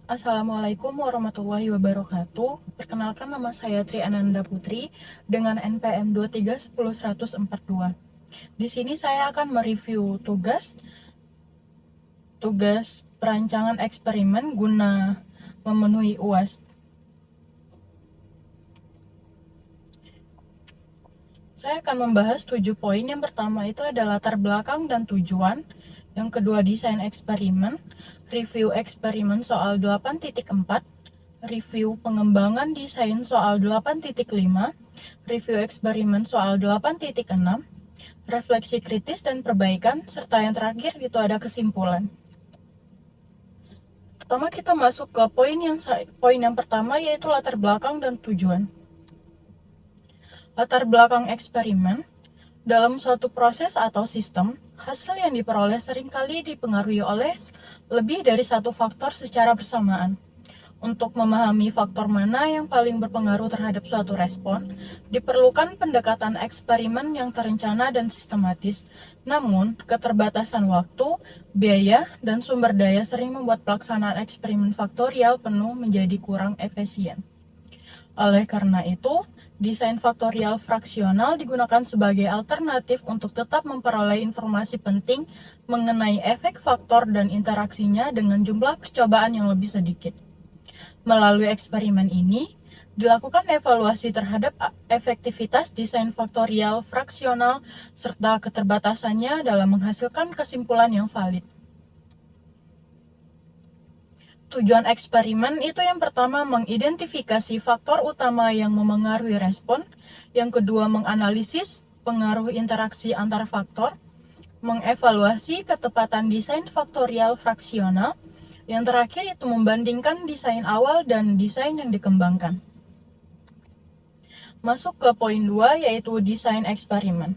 Assalamualaikum warahmatullahi wabarakatuh. Perkenalkan, nama saya Tri Ananda Putri dengan NPM 2310142. Di sini saya akan mereview tugas perancangan eksperimen guna memenuhi UAS. Saya akan membahas 7 poin. Yang pertama itu ada latar belakang dan tujuan. Yang kedua, desain eksperimen, review eksperimen soal 8.4, review pengembangan desain soal 8.5, review eksperimen soal 8.6, refleksi kritis dan perbaikan, serta yang terakhir itu ada kesimpulan. Pertama kita masuk ke poin yang pertama, yaitu latar belakang dan tujuan. Latar belakang eksperimen. Dalam suatu proses atau sistem, hasil yang diperoleh seringkali dipengaruhi oleh lebih dari satu faktor secara bersamaan. Untuk memahami faktor mana yang paling berpengaruh terhadap suatu respon, diperlukan pendekatan eksperimen yang terencana dan sistematis. Namun, keterbatasan waktu, biaya, dan sumber daya sering membuat pelaksanaan eksperimen faktorial penuh menjadi kurang efisien. Oleh karena itu, desain faktorial fraksional digunakan sebagai alternatif untuk tetap memperoleh informasi penting mengenai efek faktor dan interaksinya dengan jumlah percobaan yang lebih sedikit. Melalui eksperimen ini, dilakukan evaluasi terhadap efektivitas desain faktorial fraksional serta keterbatasannya dalam menghasilkan kesimpulan yang valid. Tujuan eksperimen itu yang pertama mengidentifikasi faktor utama yang memengaruhi respon, yang kedua menganalisis pengaruh interaksi antar faktor, mengevaluasi ketepatan desain faktorial fraksional, yang terakhir itu membandingkan desain awal dan desain yang dikembangkan. Masuk ke poin 2, yaitu desain eksperimen.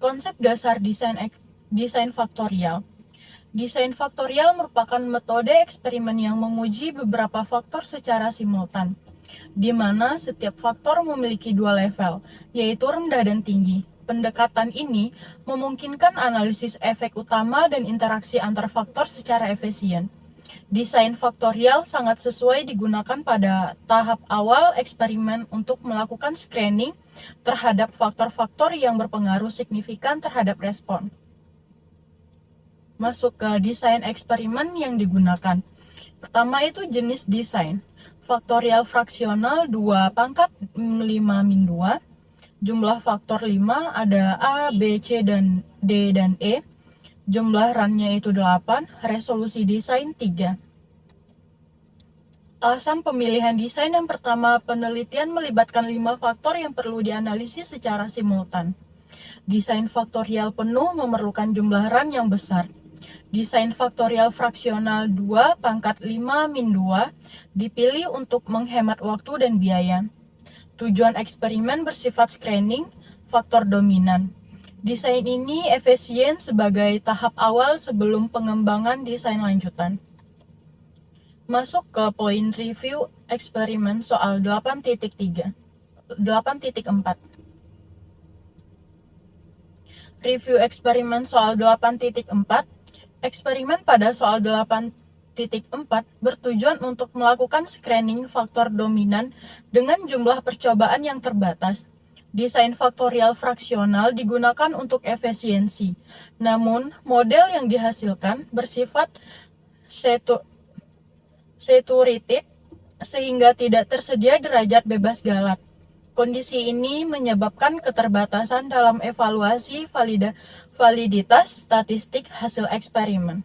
Konsep dasar desain faktorial. Desain faktorial merupakan metode eksperimen yang menguji beberapa faktor secara simultan, di mana setiap faktor memiliki dua level, yaitu rendah dan tinggi. Pendekatan ini memungkinkan analisis efek utama dan interaksi antar faktor secara efisien. Desain faktorial sangat sesuai digunakan pada tahap awal eksperimen untuk melakukan screening terhadap faktor-faktor yang berpengaruh signifikan terhadap respon. Masuk ke desain eksperimen yang digunakan. Pertama itu jenis desain. Faktorial fraksional 2 pangkat 5 min 2. Jumlah faktor 5 ada A, B, C, dan D, dan E. Jumlah runnya itu 8, resolusi desain 3. Alasan pemilihan desain yang pertama, penelitian melibatkan 5 faktor yang perlu dianalisis secara simultan. Desain faktorial penuh memerlukan jumlah run yang besar. Desain faktorial fraksional 2 pangkat 5 min 2 dipilih untuk menghemat waktu dan biaya. Tujuan eksperimen bersifat screening faktor dominan. Desain ini efisien sebagai tahap awal sebelum pengembangan desain lanjutan. Masuk ke poin review eksperimen soal 8.4. Review eksperimen soal 8.4. Eksperimen pada soal 8.4 bertujuan untuk melakukan screening faktor dominan dengan jumlah percobaan yang terbatas. Desain faktorial fraksional digunakan untuk efisiensi, namun model yang dihasilkan bersifat saturated sehingga tidak tersedia derajat bebas galat. Kondisi ini menyebabkan keterbatasan dalam evaluasi validitas statistik hasil eksperimen.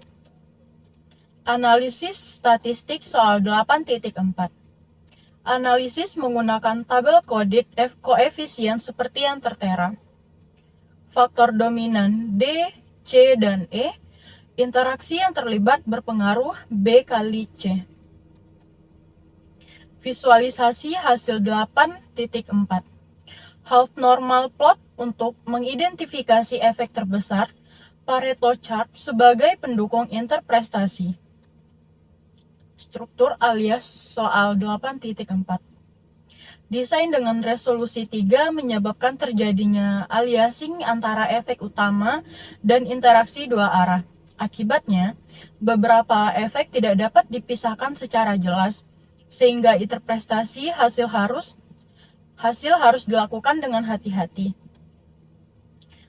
Analisis statistik soal 8.4. Analisis menggunakan tabel koefisien seperti yang tertera. Faktor dominan D, C, dan E. Interaksi yang terlibat berpengaruh B kali C. Visualisasi hasil 8.4. Half normal plot untuk mengidentifikasi efek terbesar. Pareto chart sebagai pendukung interpretasi. Struktur alias soal 8.4. Desain dengan resolusi 3 menyebabkan terjadinya aliasing antara efek utama dan interaksi dua arah. Akibatnya, beberapa efek tidak dapat dipisahkan secara jelas, sehingga interpretasi hasil harus dilakukan dengan hati-hati.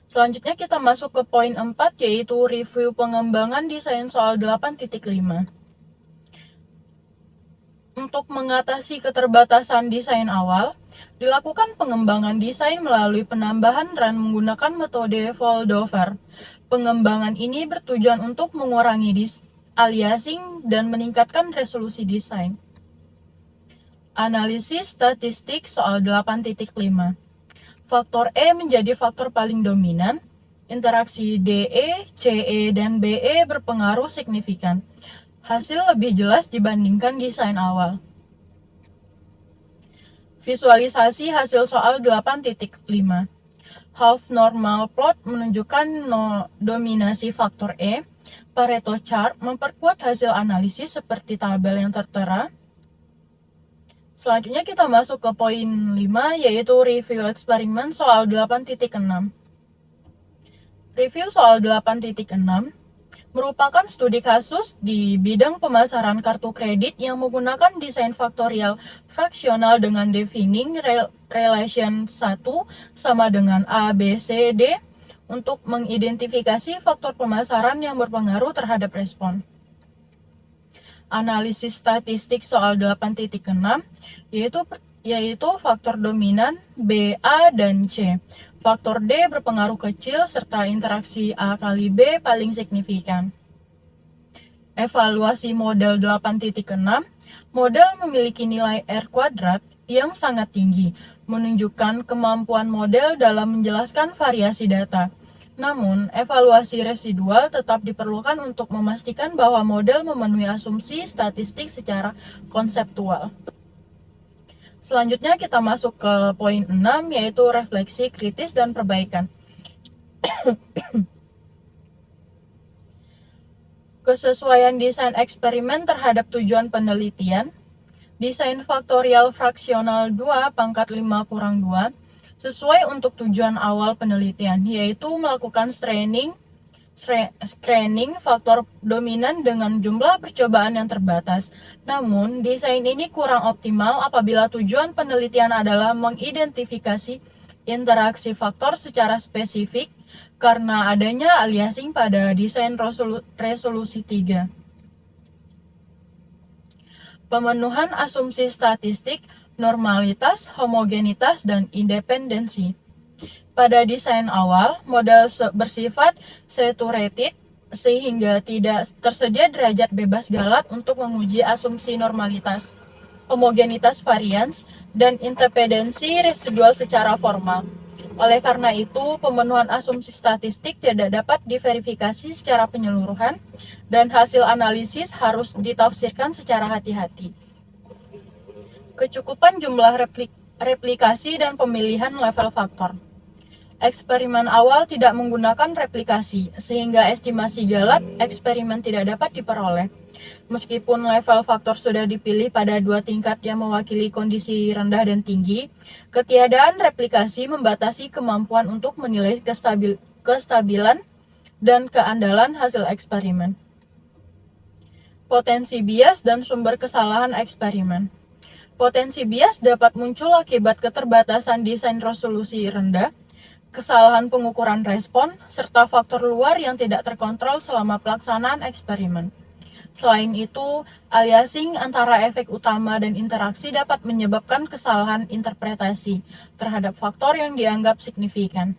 Selanjutnya kita masuk ke poin 4, yaitu review pengembangan desain soal 8.5. Untuk mengatasi keterbatasan desain awal, dilakukan pengembangan desain melalui penambahan run menggunakan metode foldover. Pengembangan ini bertujuan untuk mengurangi aliasing dan meningkatkan resolusi desain. Analisis statistik soal 8.5. Faktor E menjadi faktor paling dominan. Interaksi DE, CE, dan BE berpengaruh signifikan. Hasil lebih jelas dibandingkan desain awal. Visualisasi hasil soal 8.5. Half normal plot menunjukkan dominasi faktor E. Pareto chart memperkuat hasil analisis seperti tabel yang tertera. Selanjutnya kita masuk ke poin 5, yaitu review eksperimen soal 8.6. Review soal 8.6 merupakan studi kasus di bidang pemasaran kartu kredit yang menggunakan desain faktorial fraksional dengan defining relation 1 sama dengan A, B, C, D untuk mengidentifikasi faktor pemasaran yang berpengaruh terhadap respon. Analisis statistik soal 8.6 yaitu faktor dominan B, A, dan C. Faktor D berpengaruh kecil serta interaksi A kali B paling signifikan. Evaluasi model 8.6. Model memiliki nilai R kuadrat yang sangat tinggi, menunjukkan kemampuan model dalam menjelaskan variasi data. Namun, evaluasi residual tetap diperlukan untuk memastikan bahwa model memenuhi asumsi statistik secara konseptual. Selanjutnya kita masuk ke poin 6, yaitu refleksi kritis dan perbaikan. Kesesuaian desain eksperimen terhadap tujuan penelitian. Desain faktorial fraksional 2 pangkat 5 kurang 2 sesuai untuk tujuan awal penelitian, yaitu melakukan screening faktor dominan dengan jumlah percobaan yang terbatas. Namun, desain ini kurang optimal apabila tujuan penelitian adalah mengidentifikasi interaksi faktor secara spesifik karena adanya aliasing pada desain resolusi 3. Pemenuhan asumsi statistik, normalitas, homogenitas, dan independensi. Pada desain awal, model bersifat saturated sehingga tidak tersedia derajat bebas galat untuk menguji asumsi normalitas, homogenitas varians, dan independensi residual secara formal. Oleh karena itu, pemenuhan asumsi statistik tidak dapat diverifikasi secara penyeluruhan dan hasil analisis harus ditafsirkan secara hati-hati. Kecukupan jumlah replikasi dan pemilihan level faktor. Eksperimen awal tidak menggunakan replikasi, sehingga estimasi galat eksperimen tidak dapat diperoleh. Meskipun level faktor sudah dipilih pada 2 tingkat yang mewakili kondisi rendah dan tinggi, ketiadaan replikasi membatasi kemampuan untuk menilai kestabilan dan keandalan hasil eksperimen. Potensi bias dan sumber kesalahan eksperimen. Potensi bias dapat muncul akibat keterbatasan desain resolusi rendah, kesalahan pengukuran respon, serta faktor luar yang tidak terkontrol selama pelaksanaan eksperimen. Selain itu, aliasing antara efek utama dan interaksi dapat menyebabkan kesalahan interpretasi terhadap faktor yang dianggap signifikan.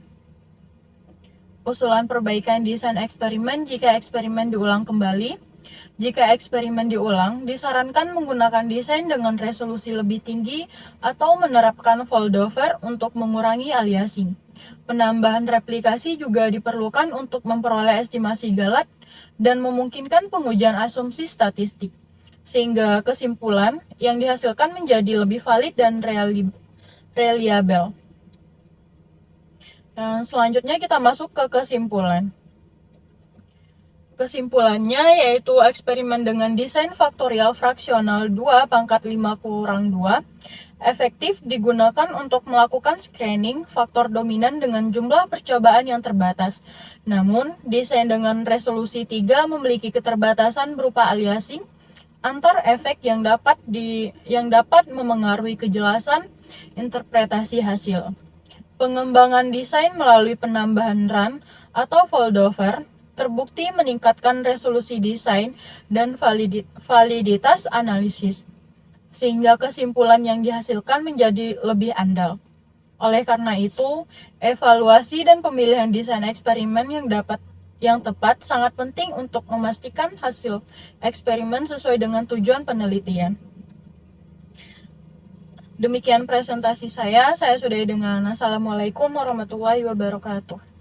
Usulan perbaikan desain eksperimen jika eksperimen diulang kembali. Jika eksperimen diulang, disarankan menggunakan desain dengan resolusi lebih tinggi atau menerapkan foldover untuk mengurangi aliasing. Penambahan replikasi juga diperlukan untuk memperoleh estimasi galat dan memungkinkan pengujian asumsi statistik, sehingga kesimpulan yang dihasilkan menjadi lebih valid dan reliable. Dan selanjutnya kita masuk ke kesimpulan. Kesimpulannya yaitu eksperimen dengan desain faktorial fraksional 2 pangkat 5 kurang 2 efektif digunakan untuk melakukan screening faktor dominan dengan jumlah percobaan yang terbatas. Namun, desain dengan resolusi 3 memiliki keterbatasan berupa aliasing antar efek yang dapat memengaruhi kejelasan interpretasi hasil. Pengembangan desain melalui penambahan run atau foldover terbukti meningkatkan resolusi desain dan validitas analisis, sehingga kesimpulan yang dihasilkan menjadi lebih andal. Oleh karena itu, evaluasi dan pemilihan desain eksperimen yang tepat sangat penting untuk memastikan hasil eksperimen sesuai dengan tujuan penelitian. Demikian presentasi saya sudahi dengan Assalamualaikum warahmatullahi wabarakatuh.